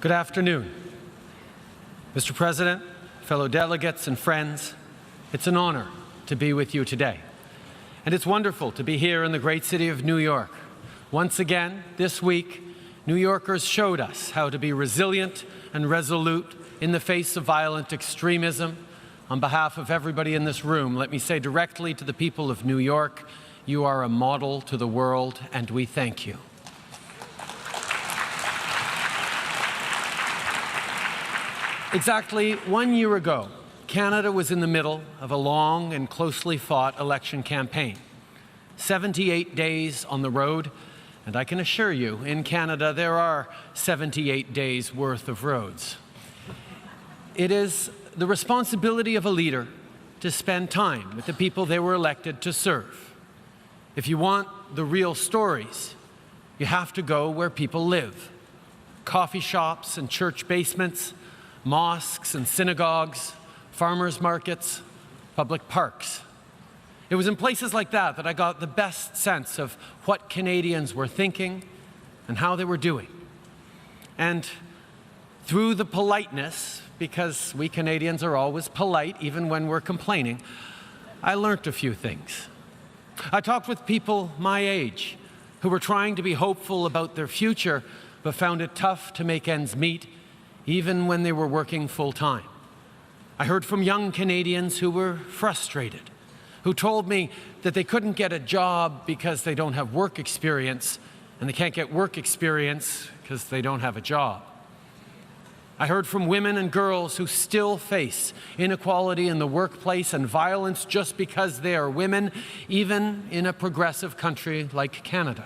Good afternoon. Mr. President, fellow delegates and friends, it's an honor to be with you today. And it's wonderful to be here in the great city of New York. Once again, this week, New Yorkers showed us how to be resilient and resolute in the face of violent extremism. On behalf of everybody in this room, let me say directly to the people of New York, you are a model to the world, and we thank you. Exactly 1 year ago, Canada was in the middle of a long and closely fought election campaign. 78 days on the road, and I can assure you, in Canada, there are 78 days worth of roads. It is the responsibility of a leader to spend time with the people they were elected to serve. If you want the real stories, you have to go where people live. Coffee shops and church basements, mosques and synagogues, farmers markets, public parks. It was in places like that that I got the best sense of what Canadians were thinking and how they were doing. And through the politeness, because we Canadians are always polite even when we're complaining, I learned a few things. I talked with people my age who were trying to be hopeful about their future but found it tough to make ends meet even when they were working full-time. I heard from young Canadians who were frustrated, who told me that they couldn't get a job because they don't have work experience, and they can't get work experience because they don't have a job. I heard from women and girls who still face inequality in the workplace and violence just because they are women, even in a progressive country like Canada.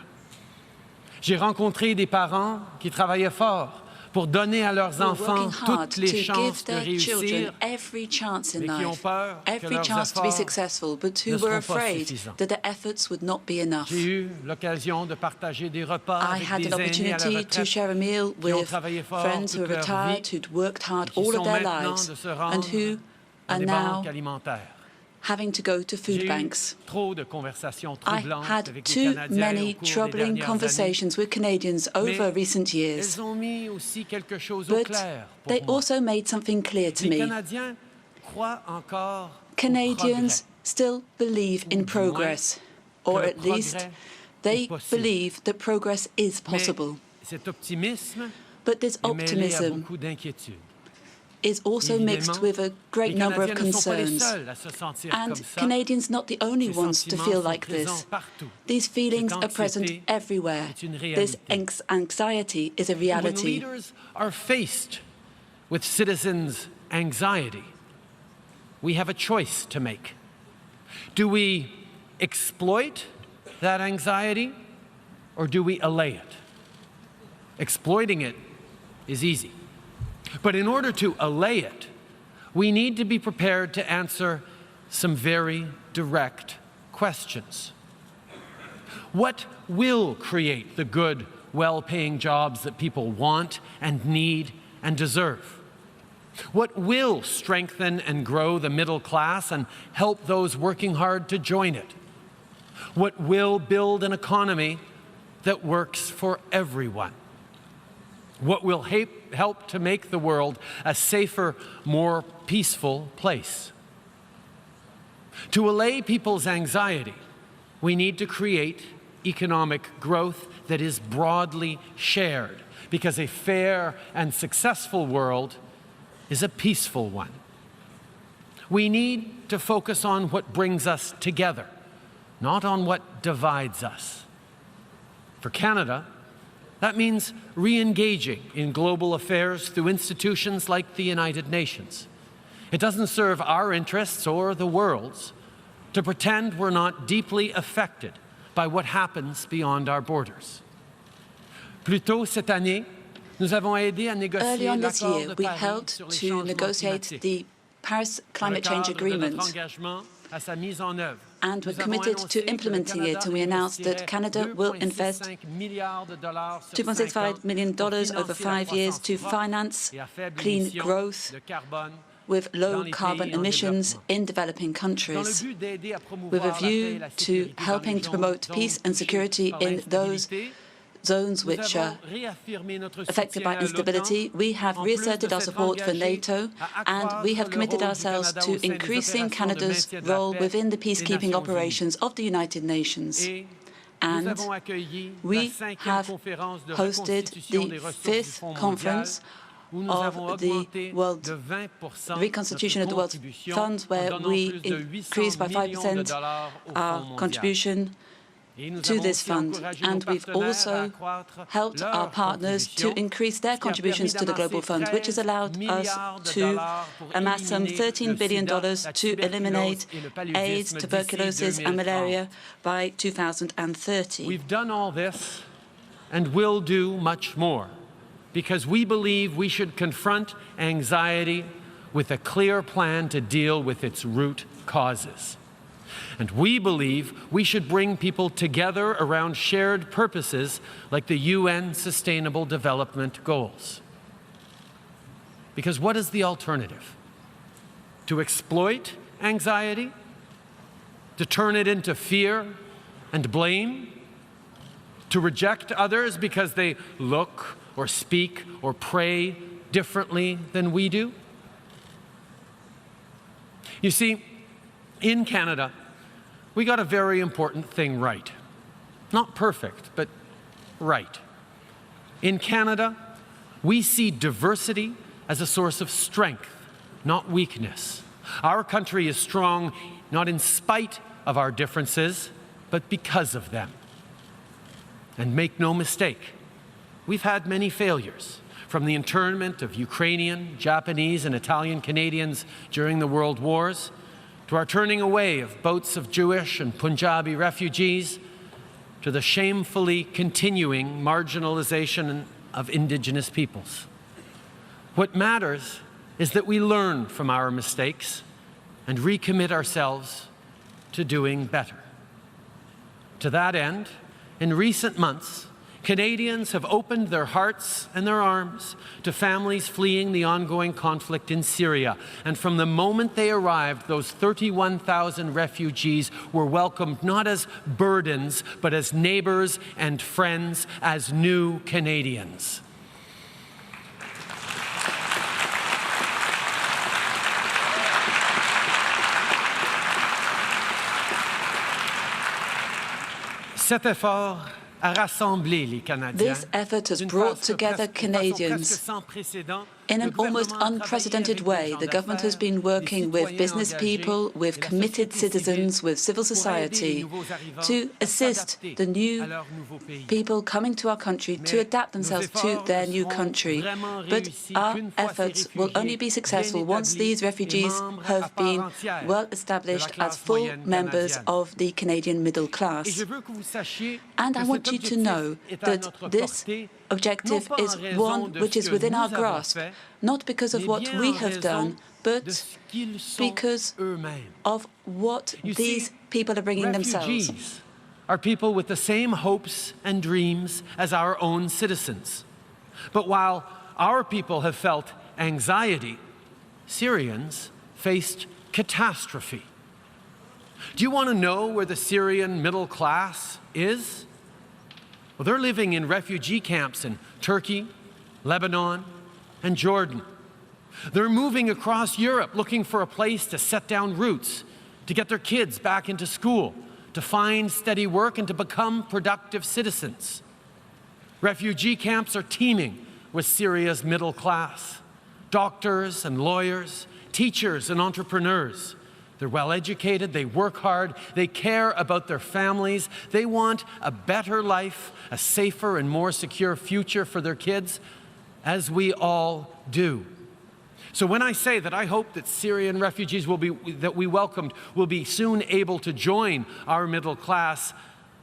J'ai rencontré des parents qui travaillaient fort pour donner à leurs enfants toutes les chances de réussir, every chance in mais qui ont life, peur que every leurs chance to be efforts successful, but ne who were seront pas afraid suffisants. that their efforts would not be enough. J'ai eu l'occasion de partager des repas I avec had des an aînés à la opportunity to retraite share a meal qui ont with travaillé fort friends who are toute leur retired, vie, who'd worked hard qui all sont of their maintenant lives, de se and rendre who à are des now banques alimentaires. having to go to food J'ai eu banks. trop de conversations I troublantes had avec les too Canadiens many au cours des troubling dernières conversations with Canadians over Mais recent years, Elles ont mis aussi quelque chose au but clair pour they moi. also made something clear to Les me. Canadiens croient encore au Canadians progrès. still believe in Ou du moins, progress, or que le at least progrès they est possible. believe that progress is Mais possible. cet optimisme But this est mêlé à optimism beaucoup d'inquiétudes. is also mixed with a great Les number of Canadiens ne sont pas les concerns. seuls à se sentir And comme ça. Canadians not the only Ces ones to sentiments feel sont like this. présents partout. These feelings Cette are present anxiété everywhere. est une This réalité. anxiety is a When reality. leaders are faced with citizens' anxiety, we have a choice to make. Do we exploit that anxiety, or do we allay it? Exploiting it is easy. But in order to allay it, we need to be prepared to answer some very direct questions. What will create the good, well-paying jobs that people want and need and deserve? What will strengthen and grow the middle class and help those working hard to join it? What will build an economy that works for everyone? What will help to make the world a safer, more peaceful place? To allay people's anxiety, we need to create economic growth that is broadly shared, because a fair and successful world is a peaceful one. We need to focus on what brings us together, not on what divides us. For Canada, that means re-engaging in global affairs through institutions like the United Nations. It doesn't serve our interests or the world's to pretend we're not deeply affected by what happens beyond our borders. Plus tôt cette année, nous avons aidé à négocier Early on this l'accord year, de we Paris helped sur les to changements negotiate climatiques. the Paris Dans le Climate Change cadre de notre Agreement, engagement à sa mise en œuvre, and we're nous avons committed annoncé to que le implementing it, and we announced that Canada will invest $2,65 milliards sur 5 ans $2.65 million pour over financer la 5 years to croissance propre finance et à faible clean émission growth de carbone with dans low les carbon pays en emissions développement. in developing Dans le countries, but d'aider à promouvoir with a la paix et view la to sécurité dans les helping to promote zones peace and touchées security par in those l'instabilité, zones which are affected by instability. We have reasserted our support for NATO, and we have committed ourselves to increasing Canada's role within the peacekeeping operations of the United Nations. And we have hosted the 5th conference of the World Reconstitution of the World Fund, where we increased by 5% our contribution to this fund. And we've also helped our partners to increase their contributions to the Global Fund, which has allowed us to amass some $13 billion to eliminate AIDS, tuberculosis, and malaria by 2030. We've done all this and will do much more, because we believe we should confront anxiety with a clear plan to deal with its root causes. And we believe we should bring people together around shared purposes like the UN Sustainable Development Goals. Because what is the alternative? To exploit anxiety? To turn it into fear and blame? To reject others because they look or speak or pray differently than we do? You see, in Canada, we got a very important thing right. Not perfect, but right. In Canada, we see diversity as a source of strength, not weakness. Our country is strong not in spite of our differences, but because of them. And make no mistake, we've had many failures, from the internment of Ukrainian, Japanese, and Italian Canadians during the World Wars, to our turning away of boats of Jewish and Punjabi refugees, to the shamefully continuing marginalization of Indigenous peoples. What matters is that we learn from our mistakes and recommit ourselves to doing better. To that end, in recent months, Canadians have opened their hearts and their arms to families fleeing the ongoing conflict in Syria. And from the moment they arrived, those 31,000 refugees were welcomed not as burdens, but as neighbors and friends, as new Canadians. Cet effort a rassemblé les Canadiens. This effort has brought together Canadians in an almost unprecedented way. The government has been working with business people, with committed citizens, with civil society to assist the new people coming to our country to adapt themselves to their new country. But our efforts will only be successful once these refugees have been well established as full members of the Canadian middle class. And I want you to know that this objective is one which is within our grasp, not because of what we have done, but because of what these people are bringing themselves. Refugees are people with the same hopes and dreams as our own citizens. But while our people have felt anxiety, Syrians faced catastrophe. Do you want to know where the Syrian middle class is? Well, they're living in refugee camps in Turkey, Lebanon, and Jordan. They're moving across Europe looking for a place to set down roots, to get their kids back into school, to find steady work, and to become productive citizens. Refugee camps are teeming with Syria's middle class. Doctors and lawyers, teachers and entrepreneurs. They're well educated, they work hard, they care about their families, they want a better life, a safer and more secure future for their kids, as we all do. So when I say that I hope that Syrian refugees that we welcomed will be soon able to join our middle class,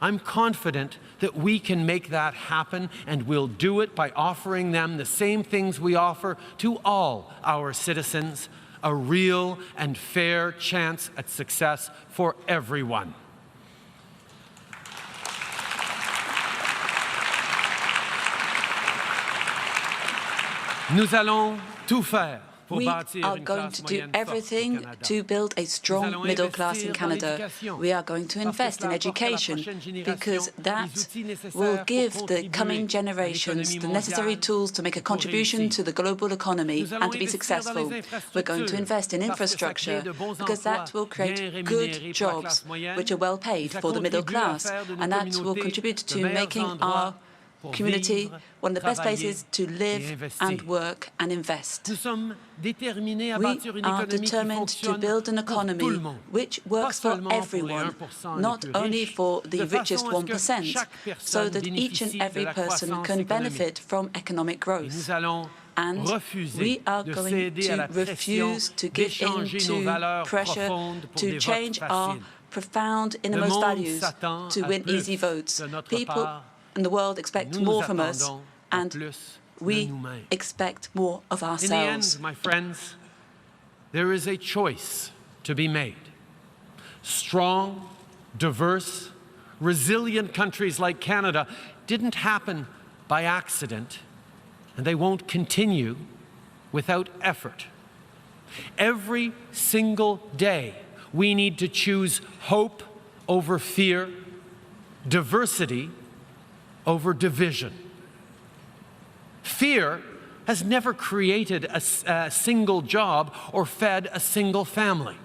I'm confident that we can make that happen, and we'll do it by offering them the same things we offer to all our citizens: a real and fair chance at success for everyone. Nous allons tout faire We are going to do everything to build a strong middle class in Canada. We are going to invest in education because that will give the coming generations the necessary tools to make a contribution to the global economy and to be successful. We're going to invest in infrastructure because that will create good jobs which are well paid for the middle class, and that will contribute to making our community one of the best places to live and work and invest. We are determined to build an economy which works for everyone, not only for the richest 1%, so that each and every person can benefit from economic growth. And we are going to refuse to give in to pressure to change our profound innermost values to win easy votes. People in the world expect more from us, and we expect more of ourselves. In the end, my friends, there is a choice to be made. Strong, diverse, resilient countries like Canada didn't happen by accident, and they won't continue without effort. Every single day, we need to choose hope over fear, diversity over division. Fear has never created a single job or fed a single family.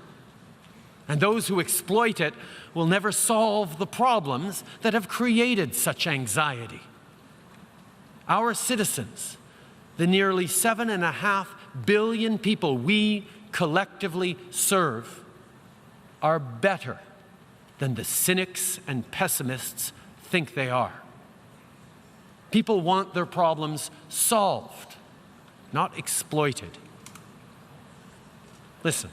And those who exploit it will never solve the problems that have created such anxiety. Our citizens, the nearly 7.5 billion people we collectively serve, are better than the cynics and pessimists think they are. People want their problems solved, not exploited. Listen,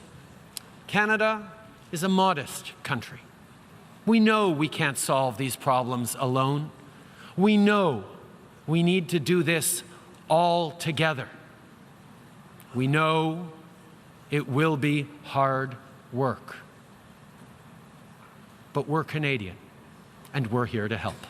Canada is a modest country. We know we can't solve these problems alone. We know we need to do this all together. We know it will be hard work. But we're Canadian, and we're here to help.